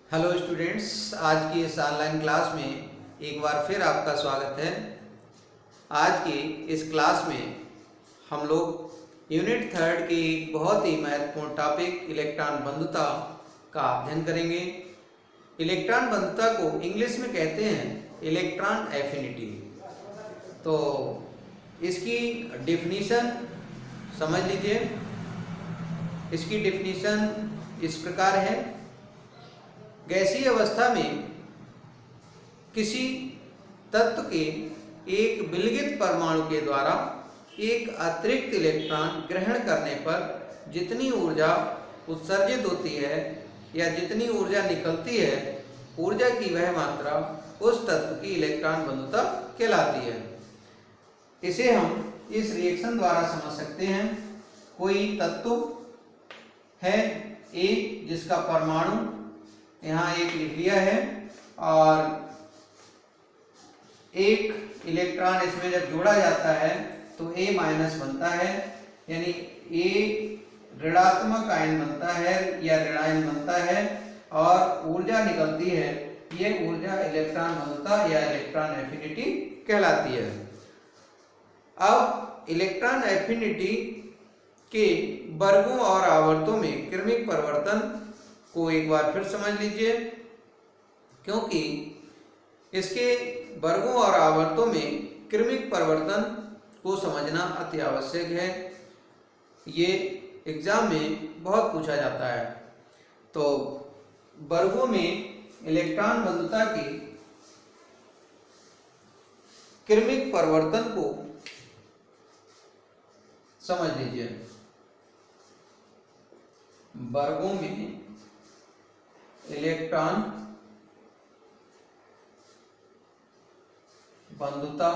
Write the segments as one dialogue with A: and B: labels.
A: Hello students, आज की इस ऑनलाइन क्लास में एक बार फिर आपका स्वागत है। आज की इस क्लास में हम लोग यूनिट थर्ड की एक बहुत ही महत्वपूर्ण टॉपिक इलेक्ट्रॉन बंधुता का अध्ययन करेंगे। इलेक्ट्रॉन बंधुता को इंग्लिश में कहते हैं इलेक्ट्रॉन एफिनिटी। तो इसकी डेफिनीशन समझ लीजिए। इसकी डेफिनीशन इस प्रकार है। गैसीय अवस्था में किसी तत्व के एक विलगित परमाणु के द्वारा एक अतिरिक्त इलेक्ट्रॉन ग्रहण करने पर जितनी ऊर्जा उत्सर्जित होती है या जितनी ऊर्जा निकलती है, ऊर्जा की वह मात्रा उस तत्व की इलेक्ट्रॉन बंधुता कहलाती है। इसे हम इस रिएक्शन द्वारा समझ सकते हैं। कोई तत्व है एक, जिसका परमाणु यहाँ एक लिख लिया है और एक इलेक्ट्रॉन इसमें जब जोड़ा जाता है तो A माइनस बनता है, यानी A ऋणात्मक आयन बनता है या ऋणायन बनता है और ऊर्जा निकलती है। ये ऊर्जा इलेक्ट्रॉन बंधुता या इलेक्ट्रॉन एफिनिटी कहलाती है। अब इलेक्ट्रॉन एफिनिटी के वर्गों और आवर्तों में क्रमिक परिवर्तन को एक बार फिर समझ लीजिए, क्योंकि इसके वर्गों और आवर्तों में क्रमिक परिवर्तन को समझना अति आवश्यक है। ये एग्जाम में बहुत पूछा जाता है। तो वर्गों में इलेक्ट्रॉन बंधुता के क्रमिक परिवर्तन को समझ लीजिए। वर्गों में इलेक्ट्रॉन बंधुता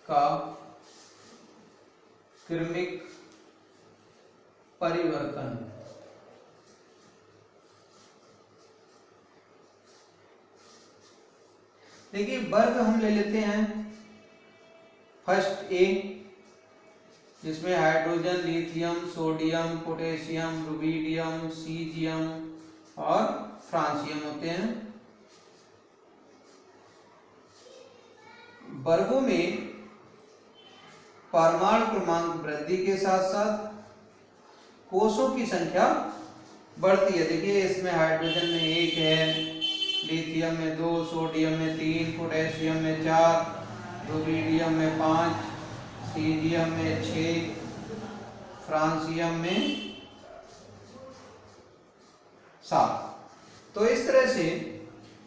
A: का क्रमिक परिवर्तन। देखिए, वर्ग हम ले लेते हैं। फर्स्ट ए, जिसमें hydrogen, lithium, sodium, potassium, rubidium, caesium और फ्रांसियम होते हैं। वर्गों में परमाणु क्रमांक वृद्धि के साथ साथ कोषों की संख्या बढ़ती है। देखिए, इसमें हाइड्रोजन में 1 है, लिथियम में 2, सोडियम में 3, पोटेशियम में 4, रुबिडियम में 5, सीजियम में 6, फ्रांसियम में 7। तो इस तरह से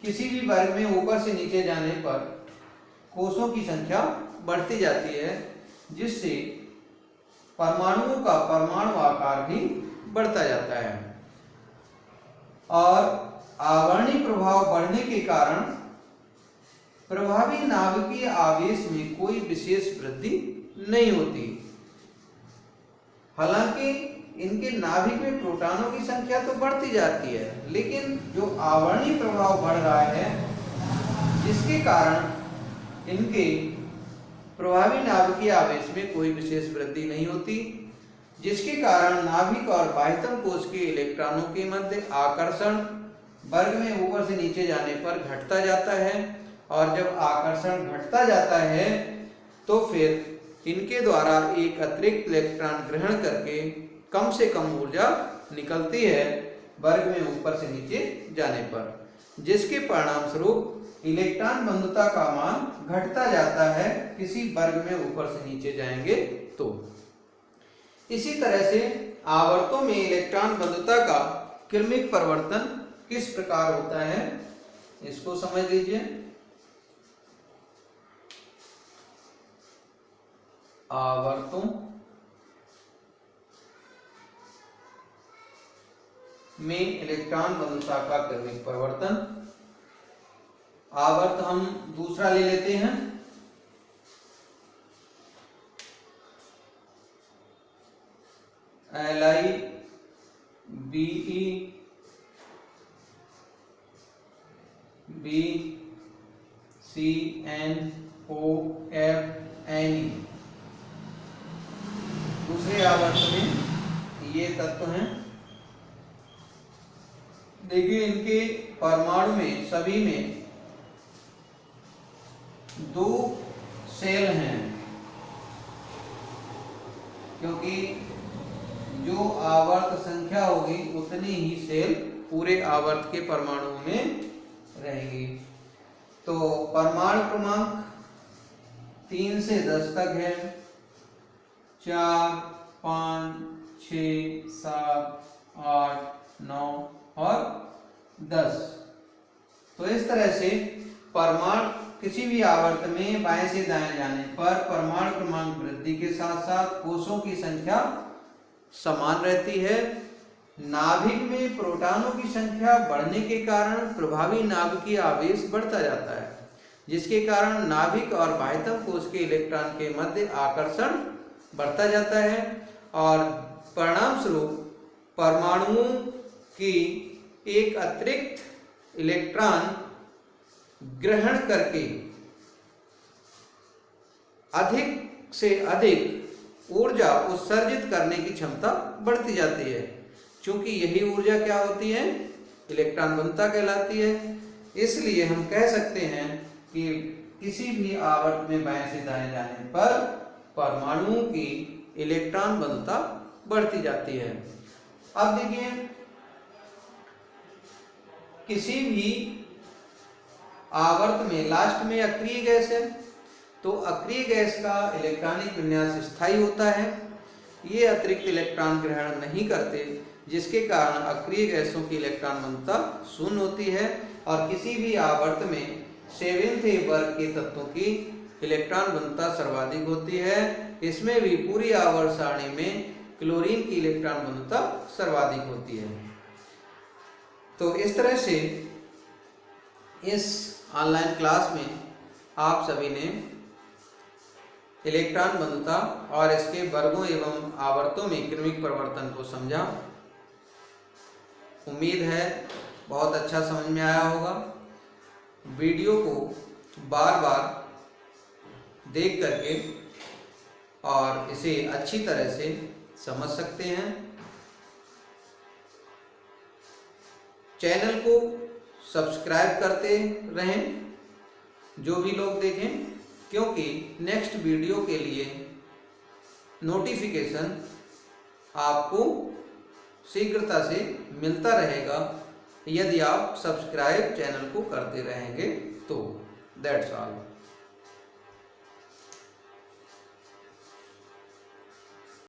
A: किसी भी वर्ग में ऊपर से नीचे जाने पर कोषों की संख्या बढ़ती जाती है, जिससे परमाणुओं का परमाणु आकार भी बढ़ता जाता है। और आवरणीय प्रभाव बढ़ने के कारण प्रभावी नाभिकीय आवेश में कोई विशेष वृद्धि नहीं होती। हालांकि इनके नाभिक में प्रोटॉनों की संख्या तो बढ़ती जाती है, लेकिन जो आवरणीय प्रभाव बढ़ रहा है, जिसके कारण इनके प्रभावी नाभिकीय आवेश में कोई विशेष वृद्धि नहीं होती, जिसके कारण नाभिक और बाह्यतम कोश के इलेक्ट्रॉनों के मध्य आकर्षण वर्ग में ऊपर से नीचे जाने पर घटता जाता है। और जब आकर्षण घटता जाता है तो फिर इनके द्वारा एक अतिरिक्त इलेक्ट्रॉन ग्रहण करके कम से कम ऊर्जा निकलती है वर्ग में ऊपर से नीचे जाने पर, जिसके परिणाम स्वरूप इलेक्ट्रॉन बंधुता का मान घटता जाता है किसी वर्ग में ऊपर से नीचे जाएंगे तो। इसी तरह से आवर्तों में इलेक्ट्रॉन बंधुता का क्रमिक परिवर्तन किस प्रकार होता है, इसको समझ लीजिए। आवर्तों में इलेक्ट्रॉन बंधुता का क्रमिक परिवर्तन। आवर्त हम दूसरा ले लेते हैं। Li Be BCNOF Ne। दूसरे आवर्त में ये तत्व हैं देखिए इनके परमाणु में सभी में 2 सेल हैं, क्योंकि जो आवर्त संख्या होगी उतनी ही सेल पूरे आवर्त के परमाणुओं में रहेंगी। तो परमाणु क्रमांक 3 से 10 तक है, 4, 5, 6, 7, 8, 9 और 10। तो इस तरह से परमाणु किसी भी आवर्त में बाएं से दाएं जाने पर परमाणु क्रमांक वृद्धि के साथ साथ कोषों की संख्या समान रहती है। नाभिक में प्रोटॉनों की संख्या बढ़ने के कारण प्रभावी नाभिकीय आवेश बढ़ता जाता है, जिसके कारण नाभिक और बाह्यतम कोष के इलेक्ट्रॉन के मध्य आकर्षण बढ़ता जाता है और परिणाम स्वरूप परमाणुओं की एक अतिरिक्त इलेक्ट्रॉन ग्रहण करके अधिक से अधिक ऊर्जा उत्सर्जित करने की क्षमता बढ़ती जाती है। क्योंकि यही ऊर्जा क्या होती है? इलेक्ट्रॉन घनता कहलाती है। इसलिए हम कह सकते हैं कि किसी भी आवर्त में बाएं से दाएं जाने पर परमाणुओं की इलेक्ट्रॉन घनता बढ़ती जाती है। अब देखिए किसी भी आवर्त में लास्ट में अक्रिय गैस है, तो अक्रिय गैस का इलेक्ट्रॉनिक विन्यास स्थायी होता है। ये अतिरिक्त इलेक्ट्रॉन ग्रहण नहीं करते, जिसके कारण अक्रिय गैसों की इलेक्ट्रॉन घनता शून्य होती है और किसी भी आवर्त में 7th वर्ग के तत्वों की इलेक्ट्रॉन घनता सर्वाधिक होती है। इसमें भी पूरी आवर्त सारणी में क्लोरीन की इलेक्ट्रॉन घनता सर्वाधिक होती है। तो इस तरह से इस ऑनलाइन क्लास में आप सभी ने इलेक्ट्रॉन घनता और इसके वर्गों एवं आवर्तों में क्रमिक परिवर्तन को समझा। उम्मीद है बहुत अच्छा समझ में आया होगा। वीडियो को बार बार देख करके और इसे अच्छी तरह से समझ सकते हैं। चैनल को सब्सक्राइब करते रहें जो भी लोग देखें, क्योंकि नेक्स्ट वीडियो के लिए नोटिफिकेशन आपको शीघ्रता से मिलता रहेगा यदि आप सब्सक्राइब चैनल को करते रहेंगे तो। That's all.